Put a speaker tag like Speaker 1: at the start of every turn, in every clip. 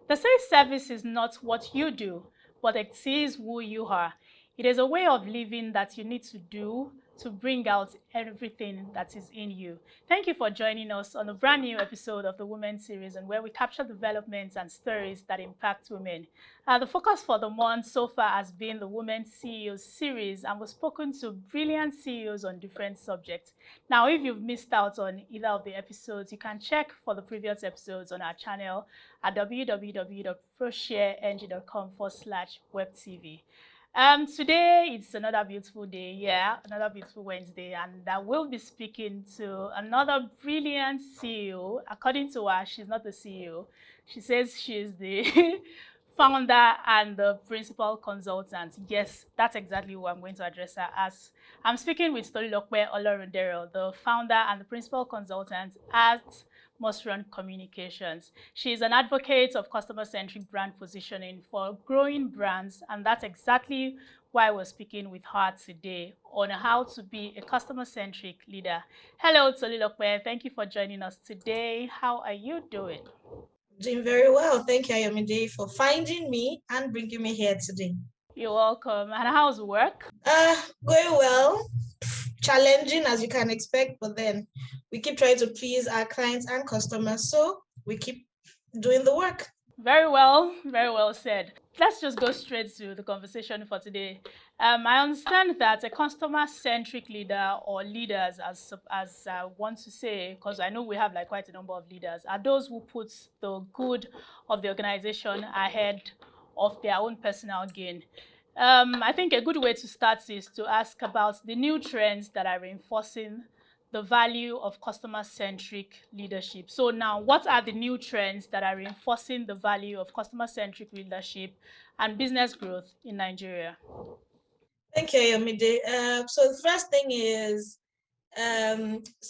Speaker 1: They say service is not what you do, but it is who you are. It is a way of living that you need to do to bring out everything that is in you. Thank you for joining us on a brand new episode of the Women Series, and where we capture developments and stories that impact women. The focus for the month so far has been the Women CEOs series, and we've spoken to brilliant CEOs on different subjects. Now, if you've missed out on either of the episodes, you can check for the previous episodes on our channel at www.proshareng.com/webtv. Today it's another beautiful day, another beautiful Wednesday, and I will be speaking to another brilliant CEO. According to her, she's not the CEO. She says she's the founder and the principal consultant. Yes, that's exactly who I'm going to address her as. I'm speaking with Tolilokpe Olorundero, the founder and the principal consultant at Must Run Communications. She is an advocate of customer-centric brand positioning for growing brands, and that's exactly why we're speaking with her today on how to be a customer-centric leader. Hello, Tolilokpe. Thank you for joining us today. How are you doing?
Speaker 2: Doing very well. Thank you, Ayomide, for finding me and bringing me here today.
Speaker 1: You're welcome. And how's work?
Speaker 2: Going well. Challenging as you can expect, but then we keep trying to please our clients and customers, so we keep doing the work.
Speaker 1: Very well said. Let's just go straight to the conversation for today. I understand that a customer-centric leader, or leaders, as I want to say, because I know we have like quite a number of leaders, are those who put the good of the organization ahead of their own personal gain. I think a good way to start is to ask about the new trends that are reinforcing the value of customer-centric leadership. So now, what are the new trends that are reinforcing the value of customer-centric leadership and business growth in Nigeria?
Speaker 2: Thank you, Ayomide. So the first thing is,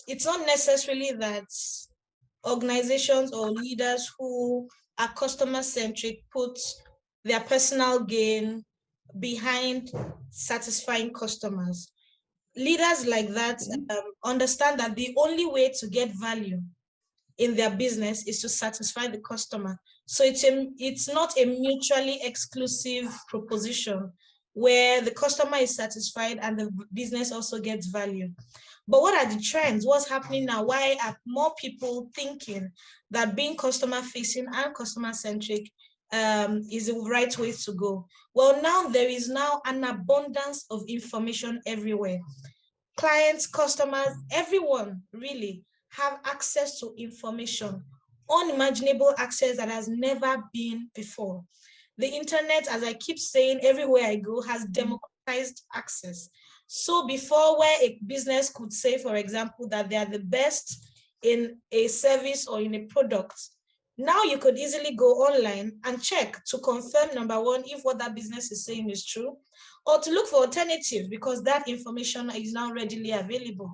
Speaker 2: it's not necessarily that organizations or leaders who are customer-centric put their personal gain behind satisfying customers. Leaders like that understand that the only way to get value in their business is to satisfy the customer. So it's not a mutually exclusive proposition where the customer is satisfied and the business also gets value. But what are the trends? What's happening now? Why are more people thinking that being customer facing and customer centric is the right way to go? Well, now there is now an abundance of information everywhere. Clients, customers, everyone really have access to information, unimaginable access that has never been before. The internet, as I keep saying, everywhere I go, has democratized access. So before, where a business could say, for example, that they are the best in a service or in a product, now you could easily go online and check to confirm, number one, if what that business is saying is true, or to look for alternatives because that information is now readily available.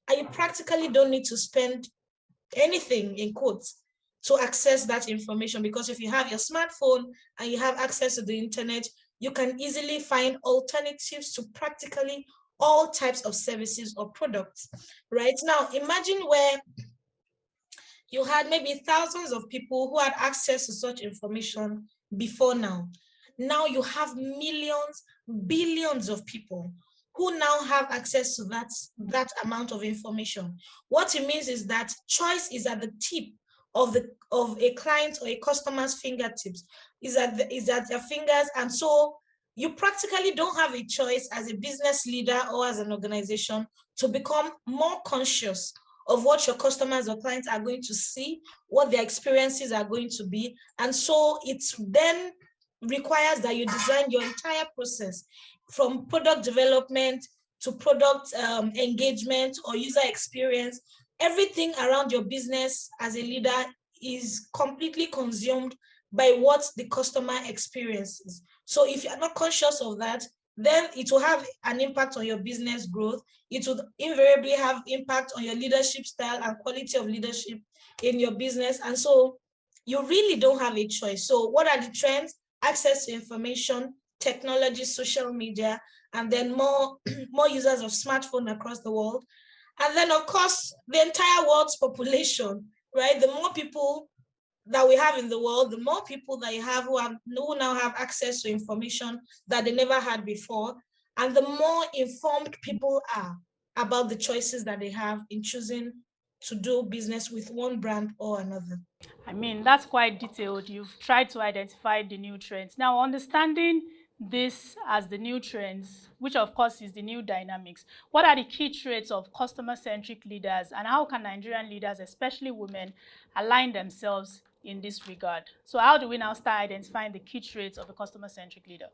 Speaker 2: And you practically don't need to spend anything in quotes to access that information, because if you have your smartphone and you have access to the internet, you can easily find alternatives to practically all types of services or products. Right now, imagine where you had maybe thousands of people who had access to such information before now. Now you have millions, billions of people who now have access to that amount of information. What it means is that choice is at the tip of a client or a customer's fingertips, is at their fingers, and so you practically don't have a choice as a business leader or as an organization to become more conscious of what your customers or clients are going to see, what their experiences are going to be. And so it then requires that you design your entire process from product development to product engagement or user experience. Everything around your business as a leader is completely consumed by what the customer experiences. So if you're not conscious of that, then it will have an impact on your business growth. It will invariably have impact on your leadership style and quality of leadership in your business. And so you really don't have a choice. So what are the trends? Access to information, technology, social media, and then more users of smartphone across the world. And then, of course, the entire world's population, right? The more people that we have in the world, the more people that you have who now have access to information that they never had before, and the more informed people are about the choices that they have in choosing to do business with one brand or another.
Speaker 1: I mean, that's quite detailed. You've tried to identify the new trends. Now, understanding this as the new trends, which of course is the new dynamics, what are the key traits of customer-centric leaders, and how can Nigerian leaders, especially women, align themselves in this regard? So how do we now start identifying the key traits of a customer-centric leader?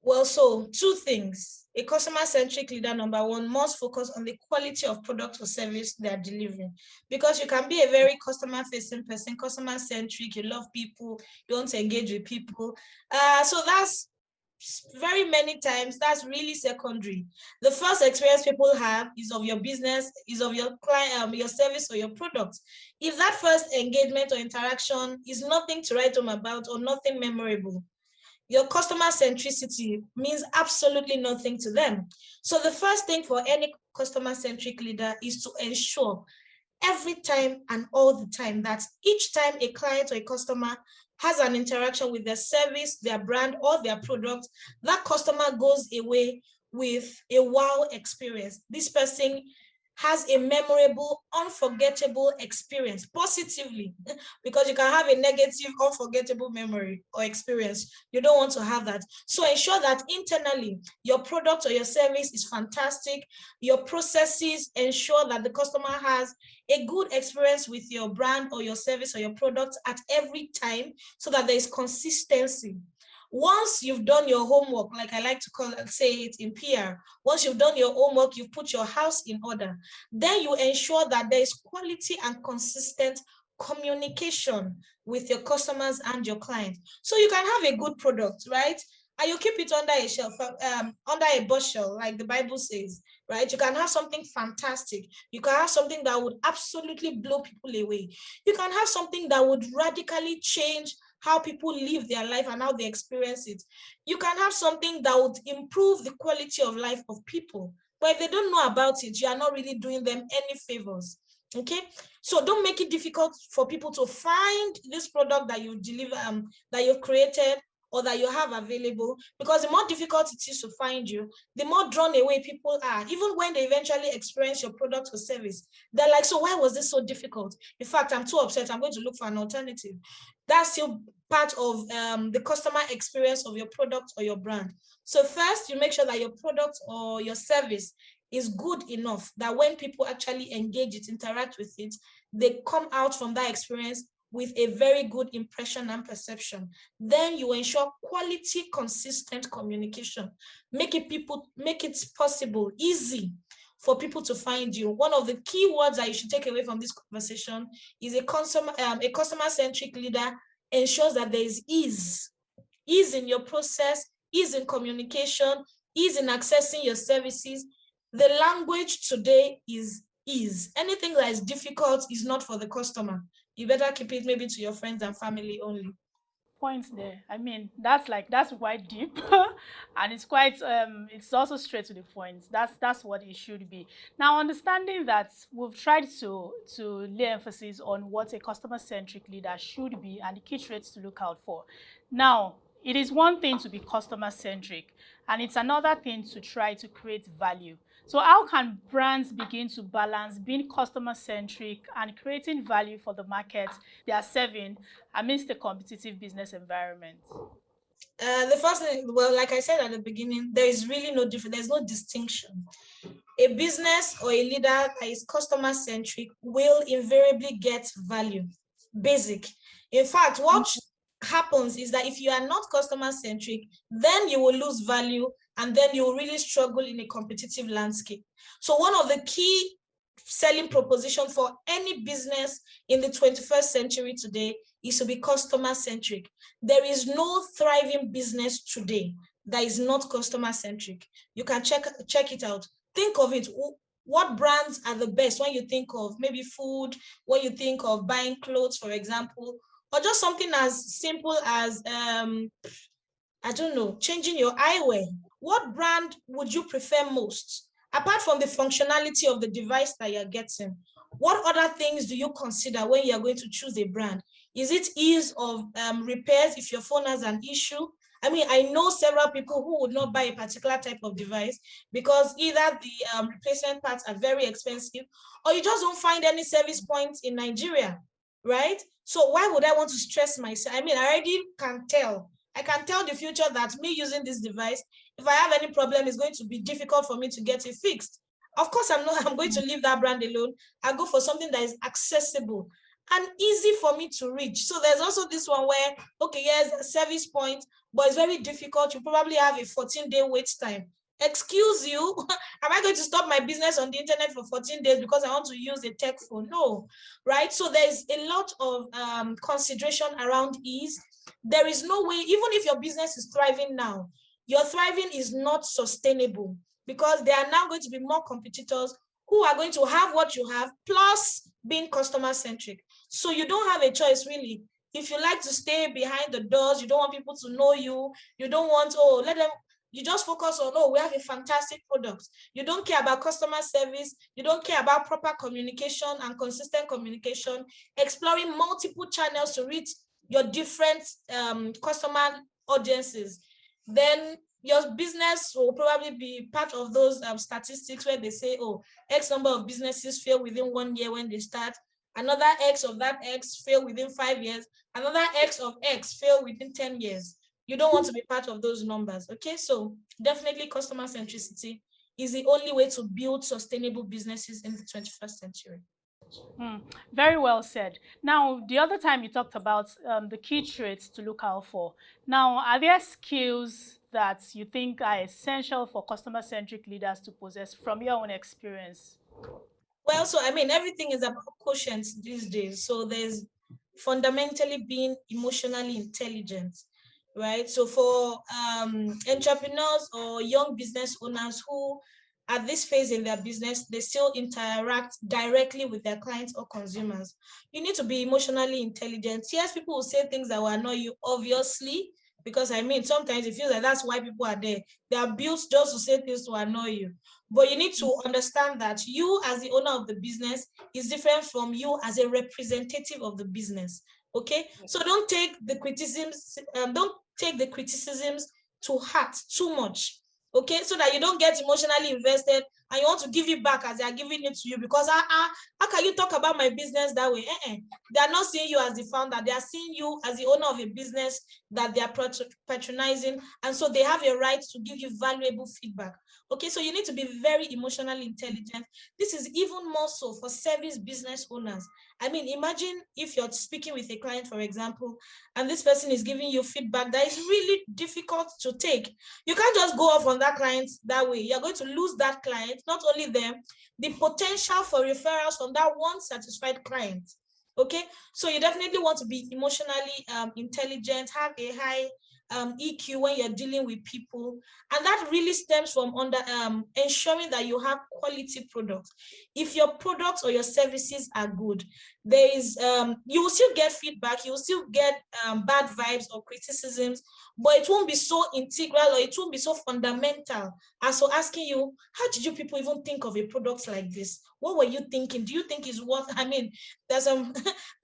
Speaker 2: Well, so two things. A customer-centric leader, number one, must focus on the quality of product or service they are delivering. Because you can be a very customer-facing person, customer-centric, you love people, you want to engage with people. So that's very many times, that's really secondary. The first experience people have is of your business, is of your client, your service or your product. If that first engagement or interaction is nothing to write home about or nothing memorable, your customer centricity means absolutely nothing to them. So the first thing for any customer centric leader is to ensure every time and all the time that each time a client or a customer has an interaction with their service, their brand, or their product, that customer goes away with a wow experience. This person has a memorable, unforgettable experience positively, because you can have a negative, unforgettable memory or experience. You don't want to have that. So ensure that internally your product or your service is fantastic. Your processes ensure that the customer has a good experience with your brand or your service or your product at every time, so that there is consistency. Once you've done your homework, like I like to say it in PR, once you've done your homework, you've put your house in order, then you ensure that there is quality and consistent communication with your customers and your clients. So you can have a good product, right? And you keep it under a shelf, under a bushel, like the Bible says, right? You can have something fantastic. You can have something that would absolutely blow people away. You can have something that would radically change how people live their life and how they experience it. You can have something that would improve the quality of life of people. But if they don't know about it, you are not really doing them any favors. Okay, so don't make it difficult for people to find this product that you deliver, that you've created or that you have available, because the more difficult it is to find you, the more drawn away people are. Even when they eventually experience your product or service, they're like, so why was this so difficult? In fact, I'm too upset, I'm going to look for an alternative. That's still part of the customer experience of your product or your brand. So first, you make sure that your product or your service is good enough that when people actually engage it, interact with it, they come out from that experience with a very good impression and perception. Then you ensure quality, consistent communication. Make it possible, easy for people to find you. One of the key words that you should take away from this conversation is a customer-centric leader ensures that there is ease in your process, ease in communication, ease in accessing your services. The language today is ease. Anything that is difficult is not for the customer. You better keep it maybe to your friends and family only.
Speaker 1: Points there. I mean, that's quite deep, and it's also straight to the point. That's what it should be. Now, understanding that we've tried to lay emphasis on what a customer-centric leader should be and the key traits to look out for. Now, it is one thing to be customer-centric, and it's another thing to try to create value. So how can brands begin to balance being customer-centric and creating value for the market they are serving amidst a competitive business environment?
Speaker 2: The first thing, well, like I said at the beginning, there is really no difference. There's no distinction. A business or a leader that is customer centric will invariably get value. Basic. In fact, what happens is that if you are not customer centric, then you will lose value and then you will really struggle in a competitive landscape. So one of the key selling proposition for any business in the 21st century today is to be customer centric. There is no thriving business today that is not customer centric. You can check it out. Think of it. What brands are the best when you think of maybe food, when you think of buying clothes, for example, or just something as simple as I don't know, changing your eyewear. What brand would you prefer most? Apart from the functionality of the device that you're getting, what other things do you consider when you're going to choose a brand? Is it ease of repairs if your phone has an issue? I mean, I know several people who would not buy a particular type of device because either the replacement parts are very expensive, or you just don't find any service points in Nigeria, right? So why would I want to stress myself? I mean, I already can tell. I can tell the future that me using this device, if I have any problem, it's going to be difficult for me to get it fixed. Of course, I'm going to leave that brand alone. I go for something that is accessible and easy for me to reach. So there's also this one where, okay, yes, a service point, but it's very difficult. You probably have a 14-day wait time. Excuse you, am I going to stop my business on the internet for 14 days because I want to use a tech phone? No, right? So there's a lot of consideration around ease. There is no way, even if your business is thriving now, your thriving is not sustainable because there are now going to be more competitors who are going to have what you have, plus being customer-centric. So you don't have a choice, really. If you like to stay behind the doors, you don't want people to know you, you don't want, oh, let them, you just focus on, oh, we have a fantastic product. You don't care about customer service. You don't care about proper communication and consistent communication, exploring multiple channels to reach your different customer audiences. Then your business will probably be part of those statistics where they say, oh, X number of businesses fail within 1 year when they start, another X of that X fail within 5 years, another X of X fail within 10 years. You don't want to be part of those numbers, okay? So definitely customer centricity is the only way to build sustainable businesses in the 21st century.
Speaker 1: Very well said. Now, the other time you talked about the key traits to look out for. Now, are there skills that you think are essential for customer-centric leaders to possess from your own experience?
Speaker 2: Well, so I mean, everything is about quotient these days. So there's fundamentally being emotionally intelligent, right? So for entrepreneurs or young business owners who at this phase in their business, they still interact directly with their clients or consumers. You need to be emotionally intelligent. Yes, people will say things that will annoy you, obviously, because I mean, sometimes it feels like that's why people are there. They are built just to say things to annoy you. But you need to understand that you, as the owner of the business, is different from you as a representative of the business. Okay, so don't take the criticisms to heart too much. Okay, so that you don't get emotionally invested and you want to give it back as they are giving it to you because how can you talk about my business that way? They are not seeing you as the founder, they are seeing you as the owner of a business that they are patronizing, and so they have a right to give you valuable feedback. Okay, so you need to be very emotionally intelligent. This is even more so for service business owners. I mean, imagine if you're speaking with a client, for example, and this person is giving you feedback that is really difficult to take. You can't just go off on that client that way. You're going to lose that client, not only them, the potential for referrals from that one satisfied client. Okay, so you definitely want to be emotionally intelligent, have a high EQ when you're dealing with people, and that really stems from ensuring that you have quality products. If your products or your services are good, there is you will still get feedback, you will still get bad vibes or criticisms, but it won't be so integral or it won't be so fundamental as for asking you, how did you people even think of a product like this? What were you thinking? Do you think it's worth? I mean, there's some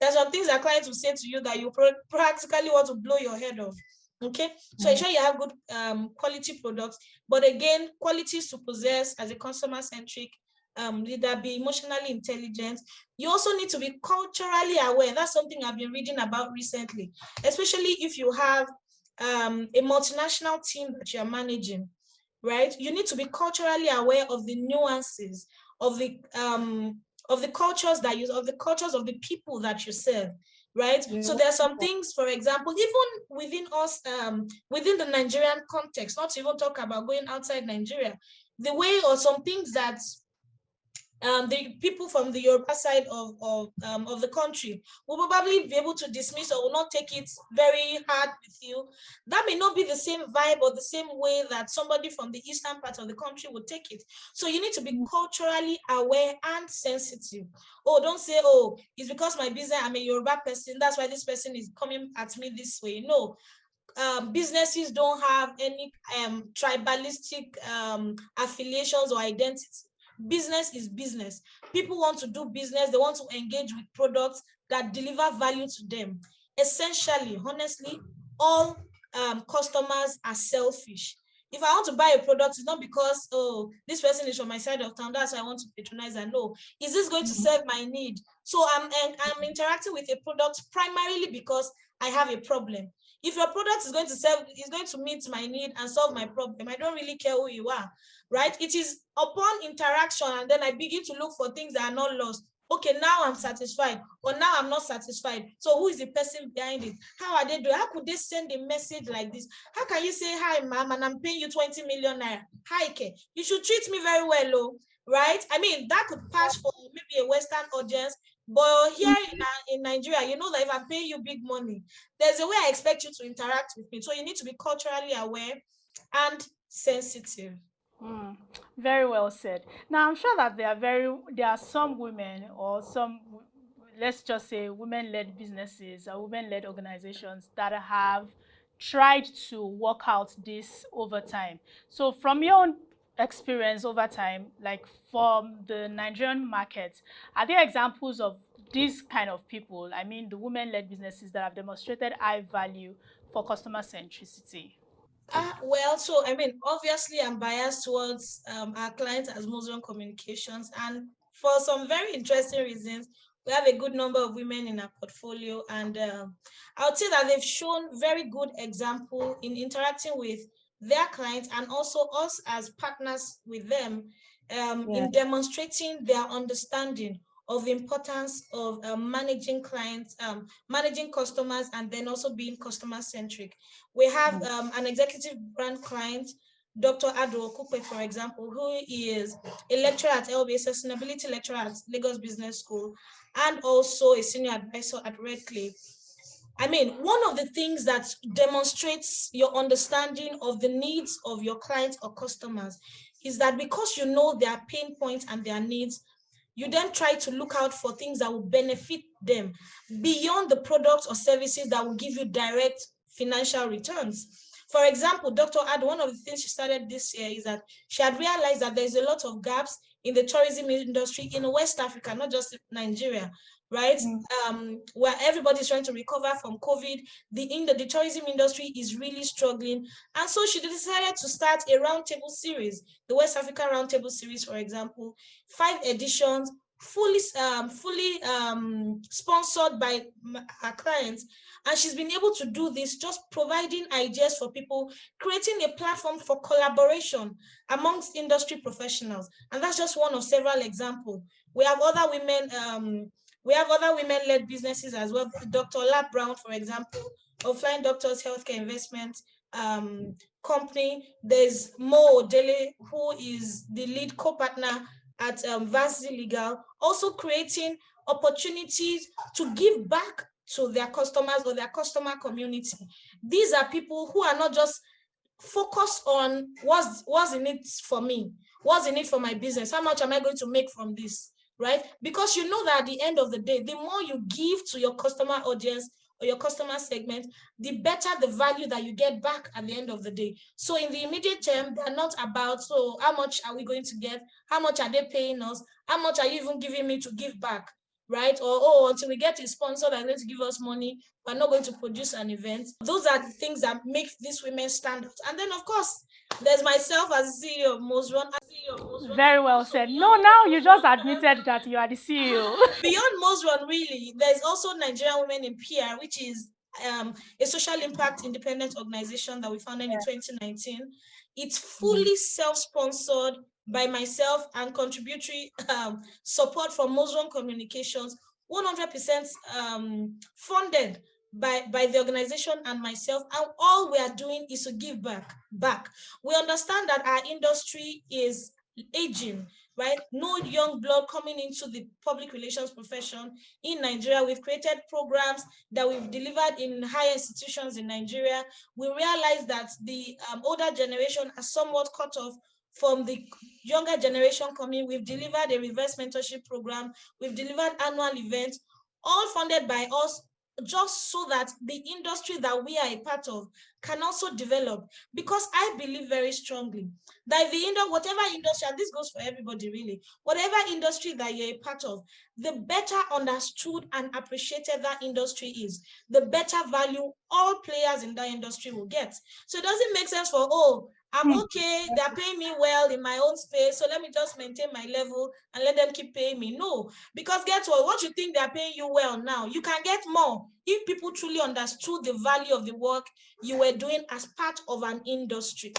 Speaker 2: there's some things that clients will say to you that you practically want to blow your head off. Okay, so ensure you have good quality products, but again, qualities to possess as a customer-centric leader, be emotionally intelligent. You also need to be culturally aware. That's something I've been reading about recently, especially if you have a multinational team that you're managing, right? You need to be culturally aware of the nuances of the cultures that you of the cultures of the people that you serve, right? So there are some things, for example, even within us, within the Nigerian context, not to even talk about going outside Nigeria, the way or some things that the people from the Yoruba side of the country will probably be able to dismiss or will not take it very hard with you. That may not be the same vibe or the same way that somebody from the eastern part of the country would take it. So you need to be culturally aware and sensitive. Oh, don't say, oh, it's because my business, I'm a Yoruba person, that's why this person is coming at me this way. No, businesses don't have any tribalistic affiliations or identity. Business is business. People want to do business. They want to engage with products that deliver value to them. essentially, honestly, all customers are selfish. If I want to buy a product, it's not because, oh, this person is from my side of town, that's why I want to patronize and no. Is this going to serve my need? So I'm interacting with a product primarily because I have a problem. If your product is going to meet my need and solve my problem, I don't really care who you are, right? It is upon interaction and then I begin to look for things that are not lost. Okay, now I'm satisfied, or now I'm not satisfied. So who is the person behind it? How are they doing? How could they send a message like this? How can you say, hi, ma'am, and I'm paying you 20 million naira? Hi, Ke. You should treat me very well, oh, right? I mean, that could pass for maybe a Western audience, but here in Nigeria, you know that if I'm paying you big money, there's a way I expect you to interact with me. So you need to be culturally aware and sensitive.
Speaker 1: Very well said. Now I'm sure that there are some women or some, let's just say, women-led businesses or women-led organizations that have tried to work out this over time. So from your own experience over time, like from the Nigerian market, are there examples of these kind of people? I mean, the women-led businesses that have demonstrated high value for customer centricity.
Speaker 2: Well, so I mean, obviously, I'm biased towards our clients as Muslim Communications, and for some very interesting reasons, we have a good number of women in our portfolio, and I would say that they've shown very good example in interacting with their clients and also us as partners with them,
Speaker 1: Yeah.
Speaker 2: in demonstrating their understanding of the importance of managing clients, managing customers, and then also being customer centric. We have an executive brand client, Dr. Ado Okupe, for example, who is a lecturer at LBA, sustainability lecturer at Lagos Business School, and also a senior advisor at Red Clay. I mean, one of the things that demonstrates your understanding of the needs of your clients or customers is that because you know their pain points and their needs, you then try to look out for things that will benefit them beyond the products or services that will give you direct financial returns. For example, Dr. Ad, one of the things she started this year is that she had realized that there's a lot of gaps in the tourism industry in West Africa, not just Nigeria, right? Where everybody's trying to recover from COVID, the tourism industry is really struggling. And so she decided to start a roundtable series, the West Africa Roundtable Series, for example, 5 editions, fully sponsored by her clients. And she's been able to do this, just providing ideas for people, creating a platform for collaboration amongst industry professionals. And that's just one of several examples. We have other women-led businesses as well. Dr. Lab Brown, for example, of Flying Doctors Healthcare Investment company. There's Mo Dele, who is the lead co-partner at Varsity Legal, also creating opportunities to give back to their customers or their customer community. These are people who are not just focused on what's in it for me, what's in it for my business, how much am I going to make from this, right? Because you know that at the end of the day, the more you give to your customer audience or your customer segment, the better the value that you get back at the end of the day. So in the immediate term, they're not about, so how much are we going to get? How much are they paying us? How much are you even giving me to give back? Right? Or, oh, until we get a sponsor that's going to give us money, we're not going to produce an event. Those are the things that make these women stand out. And then, of course, there's myself as CEO of Mosron.
Speaker 1: Very well said. No, now you just admitted that you are the CEO.
Speaker 2: Beyond Mosron, really, there's also Nigerian Women in PR, which is a social impact independent organization that we founded in 2019. It's fully self-sponsored by myself and contributory support from Muslim Communications, 100% funded by the organization and myself. And all we are doing is to give back. We understand that our industry is aging, right? No young blood coming into the public relations profession in Nigeria. We've created programs that we've delivered in higher institutions in Nigeria. We realize that the older generation are somewhat cut off from the younger generation coming. We've delivered a reverse mentorship program. We've delivered annual events, all funded by us, just so that the industry that we are a part of can also develop. Because I believe very strongly that whatever industry, and this goes for everybody really, whatever industry that you're a part of, the better understood and appreciated that industry is, the better value all players in that industry will get. So it doesn't make sense for, oh, I'm okay, they're paying me well in my own space, so let me just maintain my level and let them keep paying me. No, because guess what you think they're paying you well now, you can get more if people truly understood the value of the work you were doing as part of an industry.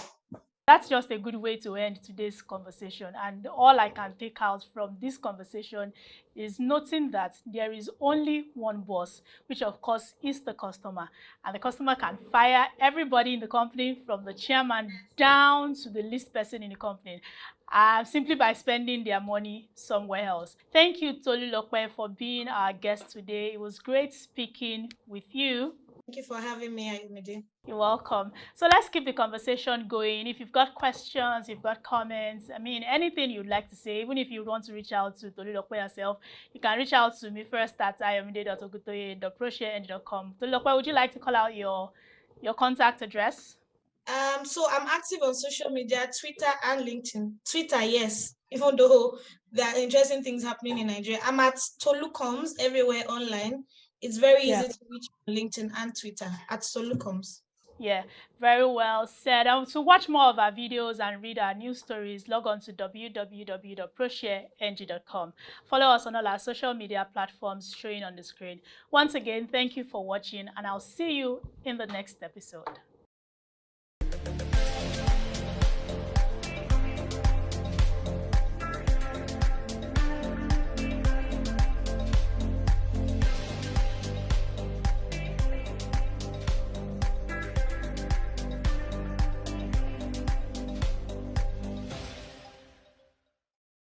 Speaker 1: That's just a good way to end today's conversation. And all I can take out from this conversation is noting that there is only one boss, which of course is the customer. And the customer can fire everybody in the company from the chairman down to the least person in the company. Simply by spending their money somewhere else. Thank you, Tolulope, for being our guest today. It was great speaking with you.
Speaker 2: Thank you for having me, Ayomide.
Speaker 1: You're welcome. So let's keep the conversation going. If you've got questions, you've got comments, I mean, anything you'd like to say, even if you want to reach out to Tolulope yourself, you can reach out to me first at ayomide.ogutoye.proshare.com. Tolulope, would you like to call out your contact address?
Speaker 2: So I'm active on social media, Twitter and LinkedIn. Twitter, yes, even though there are interesting things happening in Nigeria. I'm at Tolucoms everywhere online. It's very
Speaker 1: Yeah.
Speaker 2: easy to reach on LinkedIn and Twitter at Tolucoms.
Speaker 1: Yeah, very well said. To watch more of our videos and read our news stories, log on to www.proshareng.com. Follow us on all our social media platforms showing on the screen. Once again, thank you for watching, and I'll see you in the next episode.